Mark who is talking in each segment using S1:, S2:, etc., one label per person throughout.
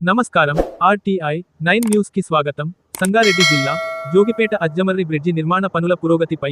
S1: నమస్కారం. RTI 9 news కి స్వాగతం. సంగారెడ్డి జిల్లా జోగిపేట అజ్జమర్రి బ్రిడ్జి నిర్మాణ పనుల పురోగతిపై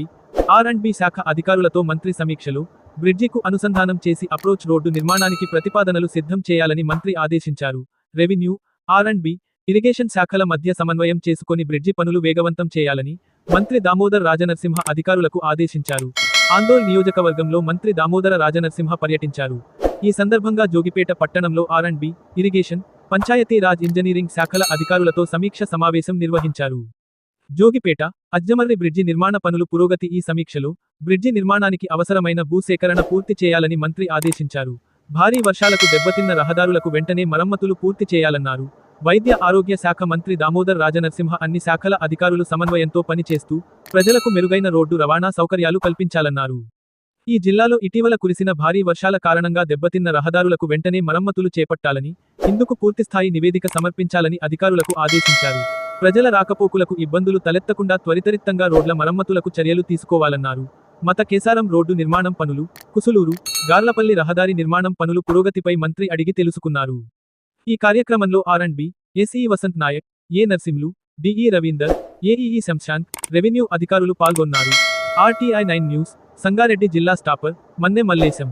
S1: ఆర్&బి శాఖ అధికారులతో మంత్రి సమీక్షలు. బ్రిడ్జికు అనుసంధానం చేసి అప్రోచ్ రోడ్డు నిర్మాణానికి ప్రతిపాదనలు సిద్ధం చేయాలని మంత్రి ఆదేశించారు. రెవెన్యూ, ఆర్&బి, ఇరిగేషన్ శాఖల మధ్య సమన్వయం చేసుకొని బ్రిడ్జి పనులు వేగవంతం చేయాలని మంత్రి దామోదర్ రాజనరసింహ అధికారులకు ఆదేశించారు. ఆందోళ్ నియోజకవర్గంలో మంత్రి దామోదర రాజనరసింహ పర్యటించారు. ఈ సందర్భంగా జోగిపేట పట్టణంలో R and B, irrigation, Panchayati Raj engineering శాఖల అధికారులతో సమీక్ష సమావేశం నిర్వహించారు. జోగిపేట అజ్జమర్రి బ్రిడ్జి నిర్మాణ పనులు పురోగతి. ఈ సమీక్షలో బ్రిడ్జి నిర్మాణానికి అవసరమైన భూసేకరణ పూర్తి చేయాలని మంత్రి ఆదేశించారు. భారీ వర్షాలకు దెబ్బతిన్న రహదారులకు వెంటనే మరమ్మతులు పూర్తి చేయాలన్నారు. వైద్య ఆరోగ్య శాఖ మంత్రి దామోదర్ రాజనరసింహ అన్ని శాఖల అధికారులు సమన్వయంతో పనిచేస్తూ ప్రజలకు మెరుగైన రోడ్డు రవాణా సౌకర్యాలు కల్పించాలన్నారు. ఈ జిల్లాలో ఇటీవల కురిసిన భారీ వర్షాల కారణంగా దెబ్బతిన్న రహదారులకు వెంటనే మరమ్మతులు చేపట్టాలని, ఇందుకు పూర్తిస్థాయి నివేదిక సమర్పించాలని అధికారులకు ఆదేశించారు. ప్రజల రాకపోకలకు ఇబ్బందులు తలెత్తకుండా త్వరితగతిన రోడ్ల మరమ్మతులకు చర్యలు తీసుకోవాలన్నారు. మత కేసారం రోడ్డు నిర్మాణం పనులు, కుసులూరు, గార్లపల్లి రహదారి నిర్మాణం పనులు పురోగతిపై మంత్రి అడిగి తెలుసుకున్నారు. ఈ కార్యక్రమంలో R and B, SE Vasanth Nayak, A Narsimlu, DE Ravinder, AEE Shashanth, revenue అధికారులు పాల్గొన్నారు. ఆర్టీఐ 9 న్యూస్ సంగారెడ్డి జిల్లా స్టాపర్ మన్నె మల్లేశం.